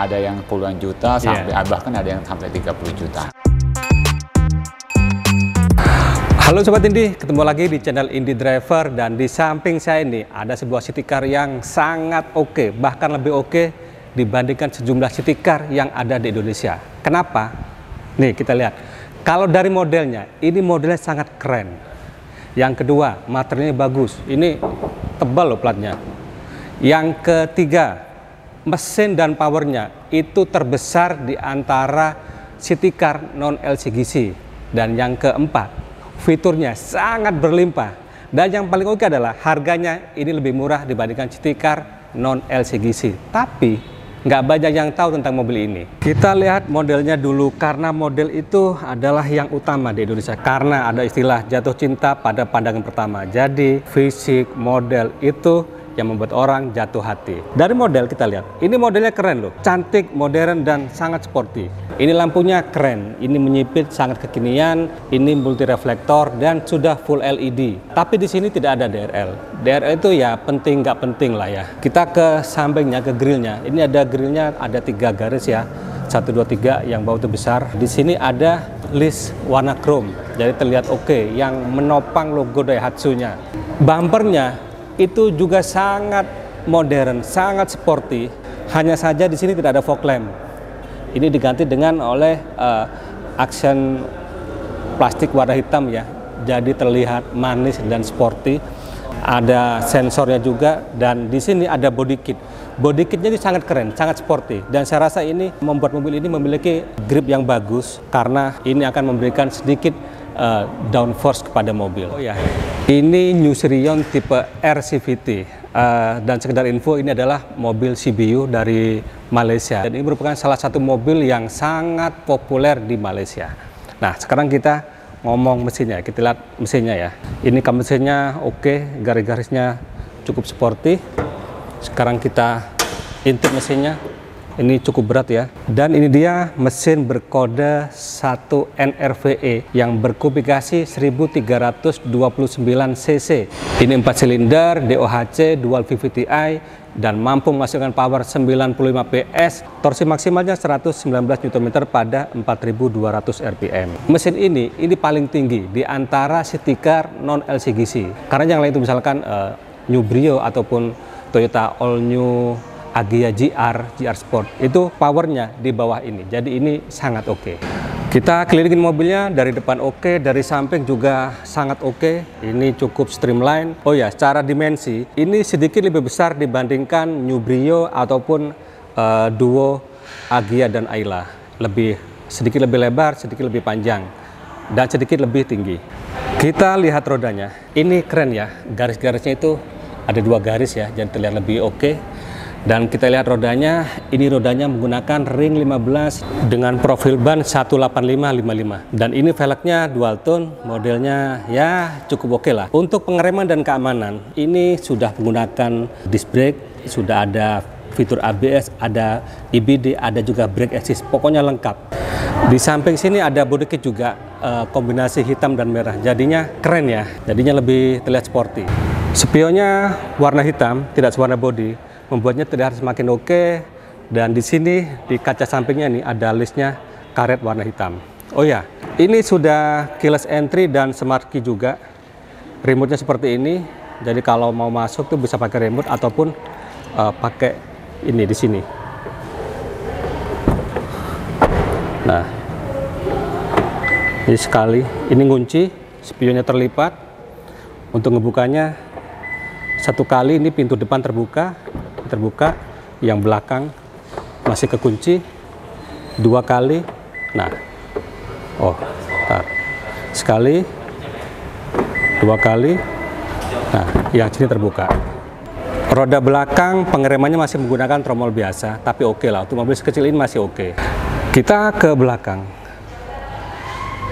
ada yang puluhan juta sampai bahkan ada yang sampai 30 juta. Halo Sobat Indie, ketemu lagi di channel Indie Driver, dan di samping saya ini ada sebuah city car yang sangat oke, bahkan lebih oke dibandingkan sejumlah city car yang ada di Indonesia. Kenapa? Nih kita lihat, kalau dari modelnya, ini modelnya sangat keren. Yang kedua, materialnya bagus, ini tebal loh platnya. Yang ketiga, mesin dan powernya itu terbesar di antara city car non LCGC. Dan yang keempat, fiturnya sangat berlimpah. Dan yang paling oke adalah harganya ini lebih murah dibandingkan city car non LCGC. Tapi nggak banyak yang tahu tentang mobil ini. Kita lihat modelnya dulu, karena model itu adalah yang utama di Indonesia. Karena ada istilah jatuh cinta pada pandangan pertama. Jadi fisik model itu yang membuat orang jatuh hati. Dari model kita lihat, ini modelnya keren loh, cantik, modern, dan sangat sporty. Ini lampunya keren, ini menyipit sangat kekinian, ini multi reflektor dan sudah full LED. Tapi di sini tidak ada DRL. DRL itu ya penting nggak penting lah ya. Kita ke sampingnya, ke grillnya. Ini ada grillnya, ada 3 garis ya, 1, 2, 3 yang bawah itu besar. Di sini ada list warna chrome, jadi terlihat oke, yang menopang logo Daihatsu-nya. Bumpernya itu juga sangat modern, sangat sporty. Hanya saja di sini tidak ada fog lamp. Ini diganti dengan oleh aksen plastik warna hitam ya. Jadi terlihat manis dan sporty. Ada sensornya juga, dan di sini ada body kit. Body kitnya ini sangat keren, sangat sporty. Dan saya rasa ini membuat mobil ini memiliki grip yang bagus, karena ini akan memberikan sedikit downforce kepada mobil. Oh ya, ini New Sirion tipe RCVT, dan sekedar info, ini adalah mobil CBU dari Malaysia, dan ini merupakan salah satu mobil yang sangat populer di Malaysia. Nah, sekarang kita ngomong mesinnya, kita lihat mesinnya ya. Ini kam mesinnya oke, garis-garisnya cukup sporty. Sekarang kita intip mesinnya. Ini cukup berat ya. Dan ini dia mesin berkode 1 NRVE yang berkubifikasi 1329 cc. Ini 4 silinder, DOHC, dual VVTi, dan mampu menghasilkan power 95 PS. Torsi maksimalnya 119 Nm pada 4200 rpm. Mesin ini paling tinggi di antara city car non LCGC. Karena yang lain itu misalkan New Brio ataupun Toyota All New Agya GR Sport, itu powernya di bawah ini. Jadi ini sangat oke. Kita kelilingin mobilnya, dari depan oke, dari samping juga sangat oke. Ini cukup streamline. Oh ya, secara dimensi ini sedikit lebih besar dibandingkan New Brio ataupun Duo Agya dan Ayla. Sedikit lebih lebar, sedikit lebih panjang, dan sedikit lebih tinggi. Kita lihat rodanya. Ini keren ya, garis-garisnya itu ada 2 garis ya, jadi terlihat lebih oke. Dan kita lihat rodanya, ini rodanya menggunakan ring 15 dengan profil ban 185/55. Dan ini velgnya dual tone, modelnya ya cukup oke lah. Untuk pengereman dan keamanan, ini sudah menggunakan disc brake, sudah ada fitur ABS, ada EBD, ada juga brake assist, pokoknya lengkap. Di samping sini ada body kit juga, kombinasi hitam dan merah, jadinya keren ya, jadinya lebih terlihat sporty. Spionnya warna hitam, tidak sewarna body, membuatnya terlihat semakin oke. Dan di sini di kaca sampingnya nih ada listnya karet warna hitam. Oh ya, ini sudah keyless entry dan smart key juga. Remote-nya seperti ini. Jadi kalau mau masuk tuh bisa pakai remote ataupun pakai ini di sini. Nah, ini sekali, ini kunci, spionnya terlipat. Untuk ngebukanya 1 kali, ini pintu depan terbuka, yang belakang masih kekunci 2 kali. Nah, sekali, 2 kali. Nah, yang sini terbuka. Roda belakang pengeremannya masih menggunakan tromol biasa, tapi oke lah, untuk mobil sekecil ini masih oke. Kita ke belakang.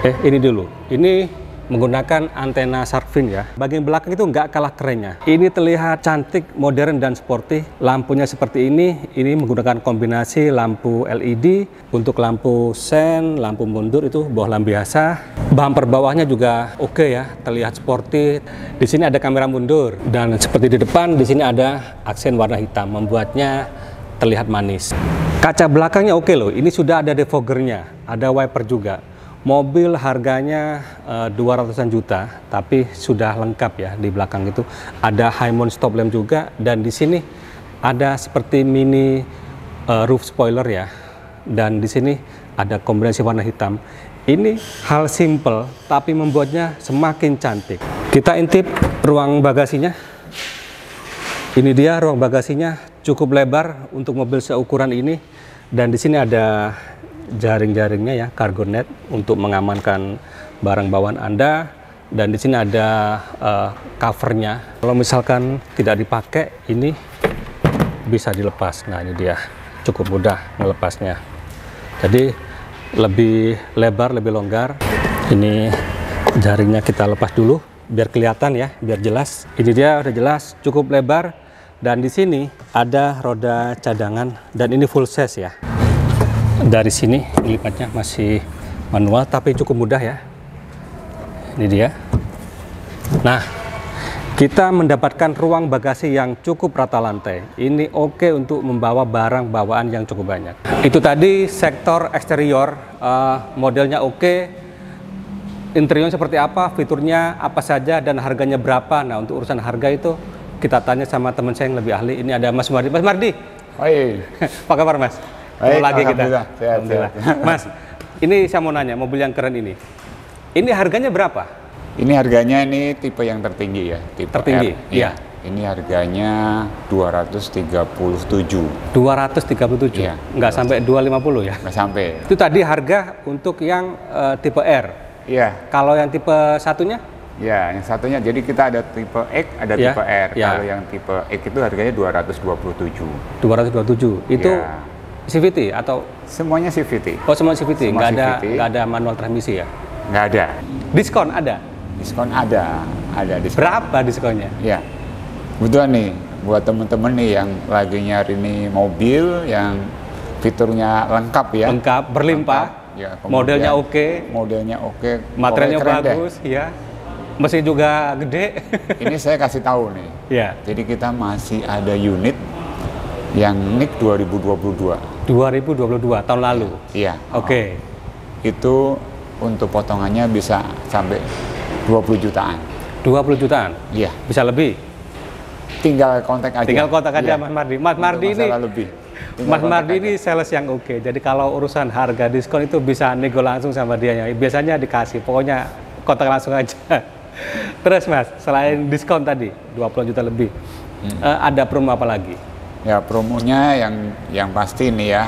Ini dulu. Ini menggunakan antena shark fin ya. Bagian belakang itu nggak kalah kerennya. Ini terlihat cantik, modern, dan sporty. Lampunya seperti ini menggunakan kombinasi lampu LED. Untuk lampu sen, lampu mundur itu bohlam biasa. Bumper bawahnya juga oke ya, terlihat sporty. Di sini ada kamera mundur, dan seperti di depan, di sini ada aksen warna hitam, membuatnya terlihat manis. Kaca belakangnya oke loh, ini sudah ada defoggernya, ada wiper juga. Mobil harganya 200-an juta, tapi sudah lengkap ya di belakang itu. Ada high mount stop lamp juga, dan di sini ada seperti mini roof spoiler ya. Dan di sini ada kombinasi warna hitam. Ini hal simple, tapi membuatnya semakin cantik. Kita intip ruang bagasinya. Ini dia ruang bagasinya, cukup lebar untuk mobil seukuran ini. Dan di sini ada jaring-jaringnya ya, cargo net untuk mengamankan barang bawaan Anda. Dan di sini ada covernya. Kalau misalkan tidak dipakai, ini bisa dilepas. Nah ini dia, cukup mudah melepasnya. Jadi lebih lebar, lebih longgar. Ini jaringnya kita lepas dulu biar kelihatan ya, biar jelas. Ini dia udah jelas, cukup lebar. Dan di sini ada roda cadangan dan ini full size ya. Dari sini lipatnya masih manual tapi cukup mudah ya. Ini dia. Nah, kita mendapatkan ruang bagasi yang cukup rata lantai. Ini oke untuk membawa barang bawaan yang cukup banyak. Itu tadi sektor eksterior, modelnya oke. Interior seperti apa, fiturnya apa saja, dan harganya berapa. Nah, untuk urusan harga itu kita tanya sama teman saya yang lebih ahli. Ini ada Mas Mardi. Mas Mardi. Oi. Apa kabar Mas? Baik, lagi kita. Alhamdulillah. Mas, ini saya mau nanya, mobil yang keren ini. Ini harganya berapa? Ini harganya ini tipe yang tertinggi ya, tipe tertinggi. R. Iya. Ini harganya 237. 237. Iya. Nggak sampai 250 ya? Nggak sampai. Itu tadi harga untuk yang tipe R. Iya. Kalau yang tipe satunya? Ya, yang satunya. Jadi kita ada tipe X, ada Ya, tipe R. ya. Kalau yang tipe X itu harganya 227. 227. Itu Ya. CVT atau? Semuanya CVT. Oh, semua CVT. Semua Nggak ada manual transmisi ya? Nggak ada. Diskon ada? Diskon ada diskon. Berapa diskonnya? Ya, kebetulan nih buat temen-temen nih yang lagi nyari nih mobil yang fiturnya lengkap ya. Lengkap, berlimpah. Lengkap, ya, modelnya oke. Modelnya oke. Materialnya Pokoknya keren bagus, ya. Mesin juga gede. Ini saya kasih tahu nih. Ya. Jadi kita masih ada unit yang NIK 2022. 2022 tahun lalu. Iya. Oke. Itu untuk potongannya bisa sampai 20 jutaan. 20 jutaan? Iya. Bisa lebih? Tinggal kontak aja. Tinggal kontak aja Iya. Mas Mardi. Mas Mardi ini lebih. Mas Mardi ini sales yang oke. Jadi kalau urusan harga diskon itu bisa nego langsung sama dia. Biasanya dikasih. Pokoknya kontak langsung aja. Terus Mas, selain diskon tadi 20 juta lebih, ada promo apa lagi? Ya, promonya yang pasti nih ya.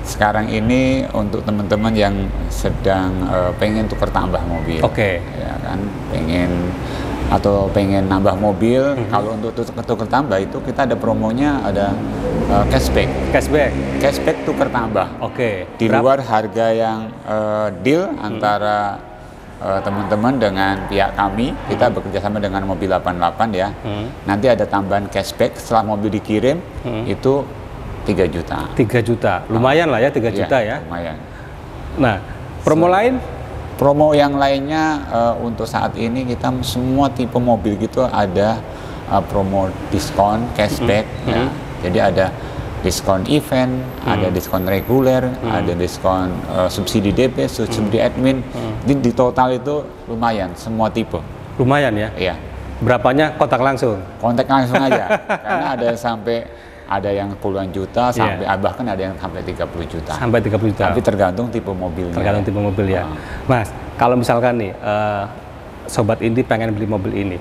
Sekarang ini untuk teman-teman yang sedang pengen tukar tambah mobil. Oke. Ya kan, pengen nambah mobil. Kalau untuk tukar tambah itu kita ada promonya, ada cashback. Cashback tukar tambah. Oke. Di luar harga yang deal antara teman-teman dengan pihak kami, kita bekerja sama dengan Mobil 88 ya. Nanti ada tambahan cashback setelah mobil dikirim, itu 3 juta. 3 juta, lumayan lah ya 3 juta ya. Lumayan. Nah, promo lain? Promo yang lainnya untuk saat ini kita semua tipe mobil gitu ada promo diskon, cashback. Ya. Jadi ada diskon event, ada diskon reguler, ada diskon subsidi DP, subsidi admin. Di total itu lumayan, semua tipe. Lumayan ya? Iya. Berapanya kontak langsung? Kontak langsung aja, karena ada yang puluhan juta, sampai bahkan ada yang sampai 30 juta. Sampai 30 juta? Tapi tergantung tipe mobilnya. Tergantung tipe mobil ya. Mas, kalau misalkan nih, Sobat Indi pengen beli mobil ini,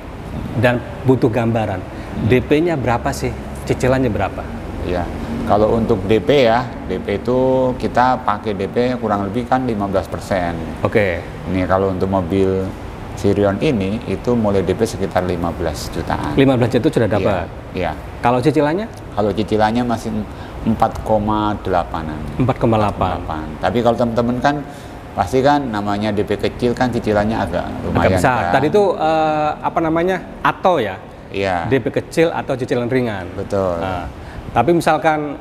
dan butuh gambaran, DP-nya berapa sih? Cicilannya berapa? Ya, kalau untuk DP ya, DP itu kita pakai DP kurang lebih kan 15%. Oke. Ini kalau untuk mobil Sirion ini itu mulai DP sekitar 15 jutaan. 15 juta itu sudah dapat? Iya. Kalau cicilannya? Kalau cicilannya masih 4,8-an. 4,8. Tapi kalau teman-teman kan pasti kan namanya DP kecil kan cicilannya agak lumayan. Agak besar. Kan? Tadi itu apa namanya? Atau ya? Iya. DP kecil atau cicilan ringan. Betul. Nah, tapi misalkan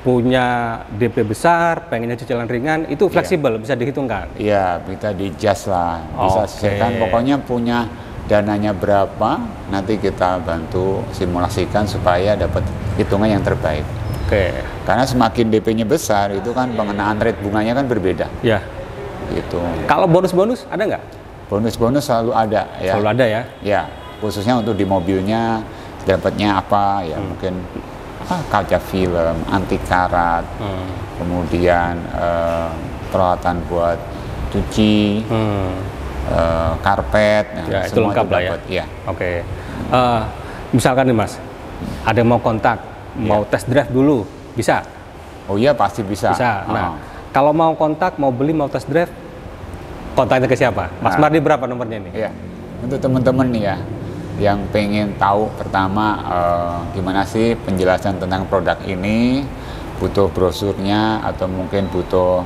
punya DP besar, pengennya cicilan ringan, itu fleksibel, bisa dihitungkan? Iya, kita di-adjust lah, bisa sesuaikan. Pokoknya punya dananya berapa, nanti kita bantu simulasikan supaya dapat hitungan yang terbaik. Oke. Karena semakin DP-nya besar itu kan pengenaan rate bunganya kan berbeda. Ya. Gitu. Kalau bonus-bonus ada nggak? Bonus-bonus selalu ada ya. Selalu ada ya. Ya, khususnya untuk di mobilnya dapatnya apa ya, mungkin kaca film, anti karat, kemudian peralatan buat cuci, karpet, Ya, itu semua lengkap lah ya. dapat, ya. Oke. Misalkan nih Mas, ada yang mau kontak, mau test drive dulu, bisa? Oh iya, pasti bisa. Bisa. Nah, kalau mau kontak, mau beli, mau test drive, kontaknya ke siapa? Mas Mardi berapa nomornya nih? Iya. Untuk teman-teman nih ya, yang pengen tahu pertama gimana sih penjelasan tentang produk ini, butuh brosurnya atau mungkin butuh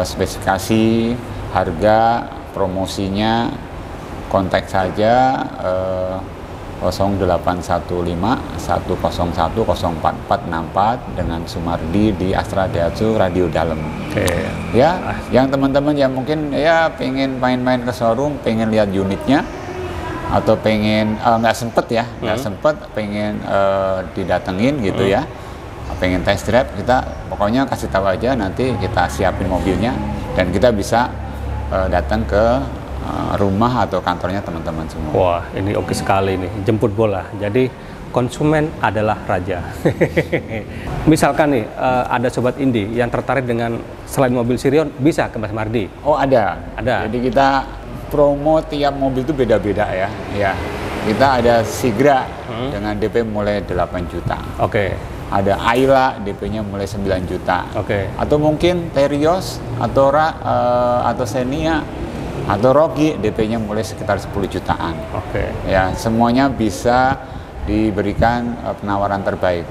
spesifikasi, harga, promosinya, kontak saja 0815 101 04464 dengan Sumardi di Astra Daihatsu Radio Dalem. Oke. Ya, yang teman-teman yang mungkin ya pengen main-main ke showroom, pengen lihat unitnya, atau pengen nggak sempet ya, nggak sempet pengen didatengin gitu ya, pengen test drive, kita pokoknya kasih tahu aja, nanti kita siapin mobilnya dan kita bisa datang ke rumah atau kantornya teman-teman semua. Wah, ini oke sekali nih, jemput bola. Jadi konsumen adalah raja. Misalkan nih ada sobat Indi yang tertarik dengan selain mobil Sirion, bisa ke Mas Mardi? Oh ada. Ada. Jadi kita promo tiap mobil itu beda-beda ya. Ya, kita ada Sigra dengan DP mulai 8 juta. Oke. Ada Ayla DP-nya mulai 9 juta. Oke. Atau mungkin Terios atau atau Xenia atau Rocky DP-nya mulai sekitar 10 jutaan. Oke. Ya, semuanya bisa diberikan penawaran terbaik.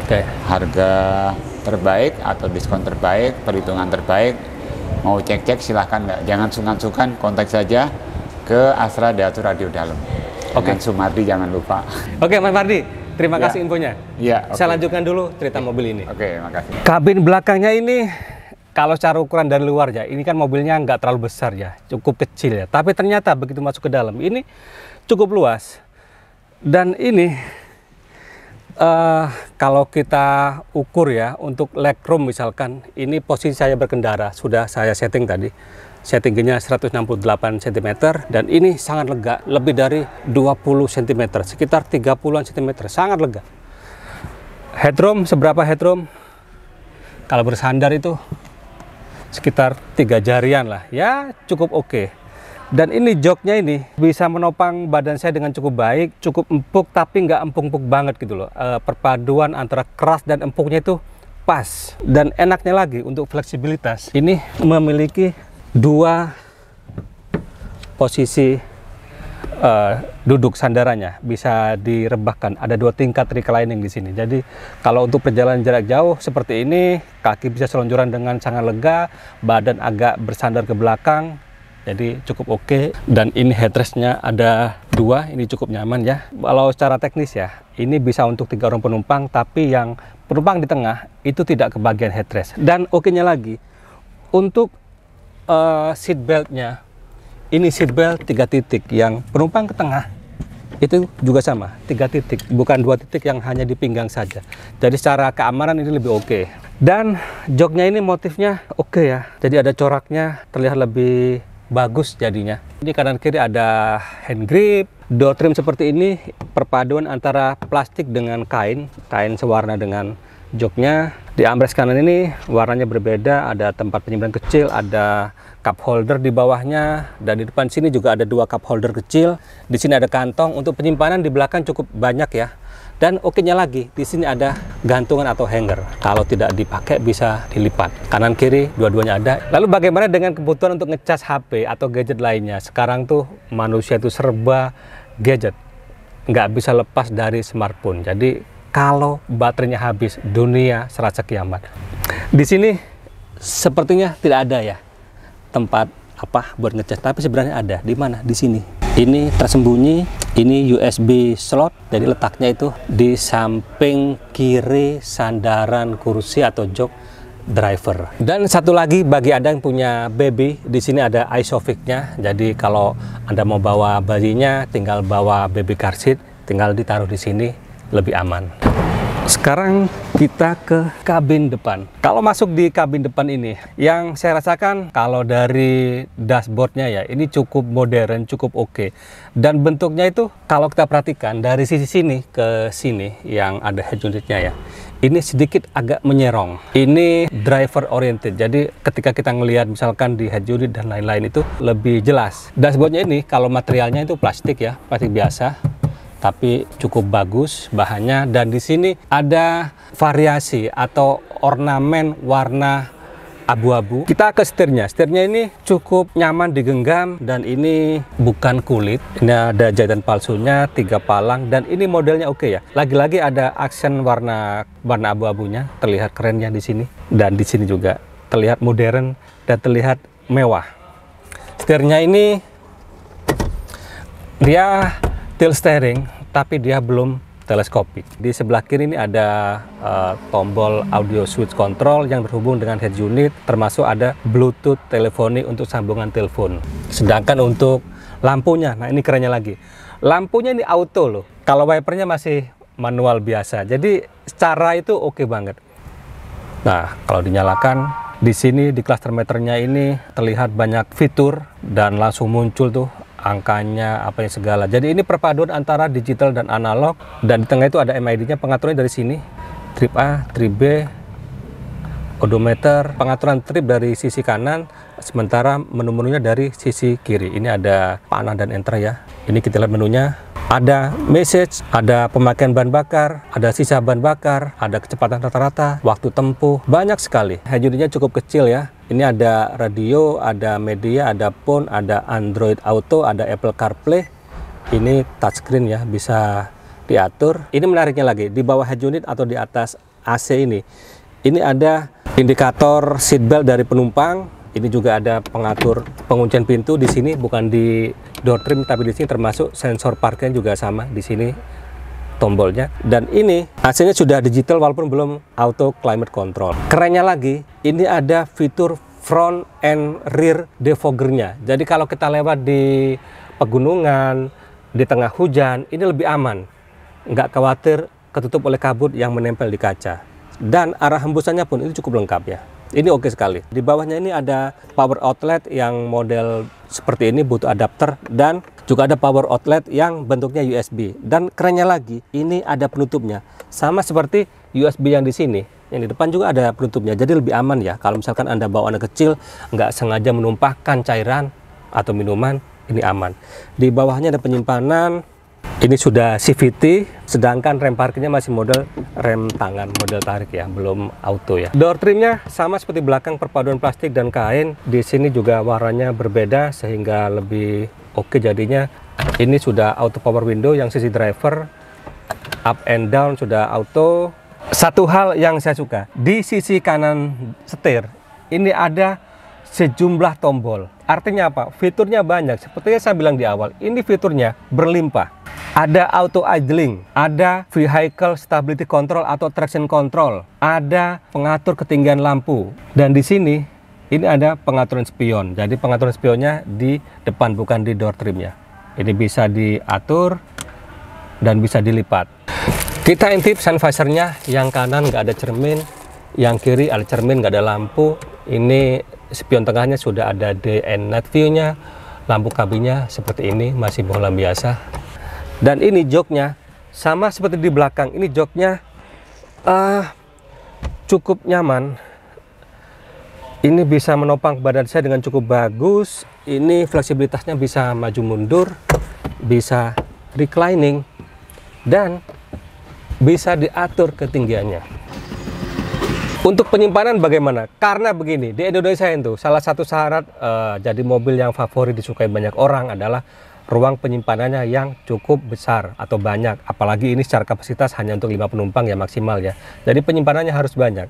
Oke. Harga terbaik atau diskon terbaik, perhitungan terbaik. Mau cek-cek silahkan, jangan sungkan-sungkan, kontak saja ke Astra Daihatsu Radio Dalem. Oke. Dengan Sumardi jangan lupa. Oke, Mas Mardi, terima kasih infonya. Iya. Saya lanjutkan dulu cerita mobil ini. Oke, makasih. Kabin belakangnya ini, kalau secara ukuran dari luar ya, ini kan mobilnya nggak terlalu besar ya, cukup kecil ya. Tapi ternyata begitu masuk ke dalam, ini cukup luas. Dan ini, kalau kita ukur ya, untuk legroom misalkan, ini posisi saya berkendara, sudah saya setting tadi. Settingnya 168 cm, dan ini sangat lega, lebih dari 20 cm, sekitar 30-an cm, sangat lega. Headroom, seberapa headroom? Kalau bersandar itu sekitar 3 jarian lah, ya cukup oke. Dan ini joknya ini bisa menopang badan saya dengan cukup baik, cukup empuk tapi nggak empuk-empuk banget gitu loh. Perpaduan antara keras dan empuknya itu pas. Dan enaknya lagi untuk fleksibilitas, ini memiliki 2 posisi duduk sandarannya, bisa direbahkan. Ada 2 tingkat reclining di sini. Jadi kalau untuk perjalanan jarak jauh seperti ini, kaki bisa selonjoran dengan sangat lega, badan agak bersandar ke belakang. Jadi cukup oke. Dan ini headrestnya ada 2, ini cukup nyaman ya. Kalau secara teknis ya, ini bisa untuk 3 orang penumpang, tapi yang penumpang di tengah itu tidak kebagian headrest. Dan oke-nya lagi, untuk seat beltnya, ini seat belt 3 titik, yang penumpang ke tengah itu juga sama, 3 titik, bukan 2 titik yang hanya di pinggang saja. Jadi secara keamanan ini lebih oke. Dan joknya ini motifnya oke ya, jadi ada coraknya, terlihat lebih bagus jadinya. Ini kanan kiri ada hand grip, door trim seperti ini, perpaduan antara plastik dengan kain sewarna dengan joknya. Di armrest kanan ini warnanya berbeda, ada tempat penyimpanan kecil, ada cup holder di bawahnya, dan di depan sini juga ada 2 cup holder kecil. Di sini ada kantong untuk penyimpanan, di belakang cukup banyak ya. Dan oke-nya lagi, di sini ada gantungan atau hanger. Kalau tidak dipakai bisa dilipat. Kanan kiri dua-duanya ada. Lalu bagaimana dengan kebutuhan untuk ngecas HP atau gadget lainnya? Sekarang tuh manusia itu serba gadget, nggak bisa lepas dari smartphone. Jadi kalau baterainya habis, dunia serasa kiamat. Di sini sepertinya tidak ada ya tempat apa buat ngecas, tapi sebenarnya ada. Di mana? Di sini. Ini tersembunyi, ini USB slot, jadi letaknya itu di samping kiri sandaran kursi atau jok driver. Dan satu lagi bagi Anda yang punya baby, di sini ada Isofix-nya. Jadi kalau Anda mau bawa bayinya, tinggal bawa baby car seat, tinggal ditaruh di sini, lebih aman. Sekarang kita ke kabin depan. Kalau masuk di kabin depan ini, yang saya rasakan kalau dari dashboardnya ya, ini cukup modern, cukup oke. Dan bentuknya itu kalau kita perhatikan dari sisi sini ke sini yang ada head unitnya ya, ini sedikit agak menyerong. Ini driver oriented, jadi ketika kita ngelihat misalkan di head unit dan lain-lain itu lebih jelas. Dashboardnya ini kalau materialnya itu plastik ya, plastik biasa, tapi cukup bagus bahannya. Dan di sini ada variasi atau ornamen warna abu-abu. Kita ke setirnya. Setirnya ini cukup nyaman digenggam dan ini bukan kulit. Ini ada jahitan palsunya, 3 palang, dan ini modelnya oke ya. Lagi-lagi ada aksen warna abu-abunya, terlihat kerennya di sini. Dan di sini juga terlihat modern dan terlihat mewah. Setirnya ini dia tilt steering, tapi dia belum teleskopik. Di sebelah kiri ini ada tombol audio switch control yang berhubung dengan head unit, termasuk ada Bluetooth teleponi untuk sambungan telepon. Sedangkan untuk lampunya, nah ini kerennya lagi, lampunya ini auto loh. Kalau wipernya masih manual biasa, jadi secara itu oke banget. Nah, kalau dinyalakan, di sini di cluster meternya ini terlihat banyak fitur dan langsung muncul tuh angkanya, apa yang segala. Jadi ini perpaduan antara digital dan analog, dan di tengah itu ada MID-nya, pengaturannya dari sini, trip A, trip B, odometer, pengaturan trip dari sisi kanan, sementara menu-menunya dari sisi kiri. Ini ada panah dan enter ya. Ini kita lihat menunya. Ada message, ada pemakaian bahan bakar, ada sisa bahan bakar, ada kecepatan rata-rata, waktu tempuh, banyak sekali. Head unitnya cukup kecil ya. Ini ada radio, ada media, ada phone, ada Android Auto, ada Apple CarPlay. Ini touchscreen ya, bisa diatur. Ini menariknya lagi, di bawah head unit atau di atas AC ini ada indikator seatbelt dari penumpang. Ini juga ada pengatur penguncian pintu di sini, bukan di door trim tapi di sini, termasuk sensor parkir juga sama di sini tombolnya. Dan ini AC-nya sudah digital walaupun belum auto climate control. Kerennya lagi, ini ada fitur front and rear defoggernya. Jadi kalau kita lewat di pegunungan, di tengah hujan, ini lebih aman. Nggak khawatir ketutup oleh kabut yang menempel di kaca. Dan arah hembusannya pun itu cukup lengkap ya. Ini oke sekali. Di bawahnya ini ada power outlet yang model seperti ini, butuh adapter, dan juga ada power outlet yang bentuknya USB. Dan kerennya lagi, ini ada penutupnya. Sama seperti USB yang di sini. Yang di depan juga ada penutupnya. Jadi lebih aman ya. Kalau misalkan Anda bawa anak kecil, nggak sengaja menumpahkan cairan atau minuman, ini aman. Di bawahnya ada penyimpanan. Ini sudah CVT, sedangkan rem parkirnya masih model rem tangan, model tarik ya, belum auto ya. Door trimnya sama seperti belakang, perpaduan plastik dan kain. Di sini juga warnanya berbeda sehingga lebih oke jadinya. Ini sudah auto power window yang sisi driver, up and down sudah auto. Satu hal yang saya suka, di sisi kanan setir ini ada sejumlah tombol. Artinya apa? Fiturnya banyak. Seperti yang saya bilang di awal, ini fiturnya berlimpah. Ada auto idling, ada vehicle stability control atau traction control, ada pengatur ketinggian lampu, dan di sini ini ada pengaturan spion. Jadi pengaturan spionnya di depan, bukan di door trimnya. Ini bisa diatur dan bisa dilipat. Kita intip sun visornya, yang kanan nggak ada cermin, yang kiri ada cermin, nggak ada lampu. Ini spion tengahnya sudah ada day and night view-nya. Lampu kabinnya seperti ini, masih bohlam biasa. Dan ini joknya sama seperti di belakang. Ini joknya cukup nyaman. Ini bisa menopang badan saya dengan cukup bagus. Ini fleksibilitasnya bisa maju mundur, bisa reclining, dan bisa diatur ketinggiannya. Untuk penyimpanan bagaimana? Karena begini, di Indonesia itu salah satu syarat jadi mobil yang favorit disukai banyak orang adalah ruang penyimpanannya yang cukup besar atau banyak. Apalagi ini secara kapasitas hanya untuk 5 penumpang ya maksimal ya. Jadi penyimpanannya harus banyak.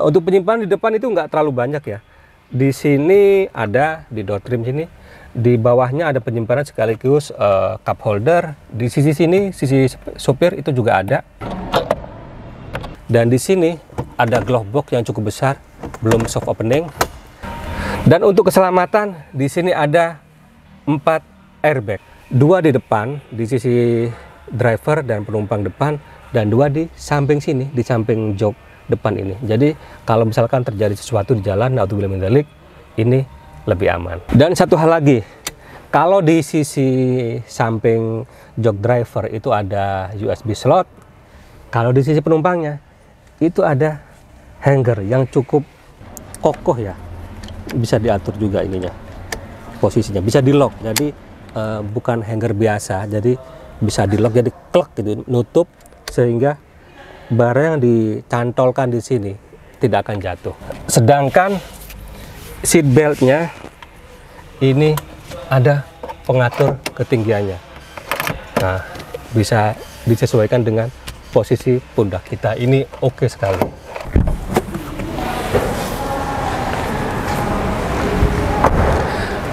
Untuk penyimpanan di depan itu nggak terlalu banyak ya. Di sini ada, di door trim sini, di bawahnya ada penyimpanan sekaligus cup holder. Di sisi sini, sisi sopir itu juga ada. Dan di sini ada glove box yang cukup besar, belum soft opening. Dan untuk keselamatan, di sini ada 4 airbag. 2 di depan, di sisi driver dan penumpang depan, dan 2 di samping sini, di samping jok depan ini. Jadi kalau misalkan terjadi sesuatu di jalan, naudzubillah min dzalik, ini lebih aman. Dan satu hal lagi, kalau di sisi samping jok driver itu ada USB slot, kalau di sisi penumpangnya itu ada hanger yang cukup kokoh ya, bisa diatur juga ininya, posisinya bisa di lock. Jadi bukan hanger biasa, jadi bisa di lock, jadi klek gitu, nutup, sehingga barang yang dicantolkan di sini tidak akan jatuh. Sedangkan seat beltnya ini ada pengatur ketinggiannya. Nah, bisa disesuaikan dengan posisi pundak kita. Ini oke sekali.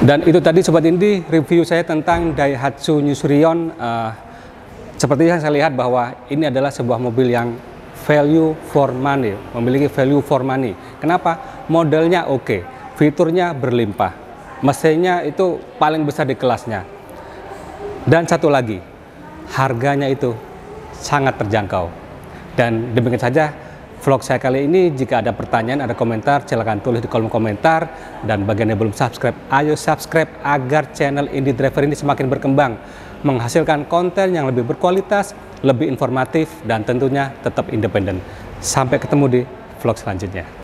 Dan itu tadi Sobat Indi, review saya tentang Daihatsu New Surion. Seperti yang saya lihat bahwa ini adalah sebuah mobil yang value for money, memiliki value for money. Kenapa? Modelnya oke, fiturnya berlimpah, mesinnya itu paling besar di kelasnya. Dan satu lagi, harganya itu sangat terjangkau. Dan demikian saja vlog saya kali ini. Jika ada pertanyaan, ada komentar, silahkan tulis di kolom komentar. Dan bagi yang belum subscribe, ayo subscribe agar channel Indie Driver ini semakin berkembang, menghasilkan konten yang lebih berkualitas, lebih informatif, dan tentunya tetap independen. Sampai ketemu di vlog selanjutnya.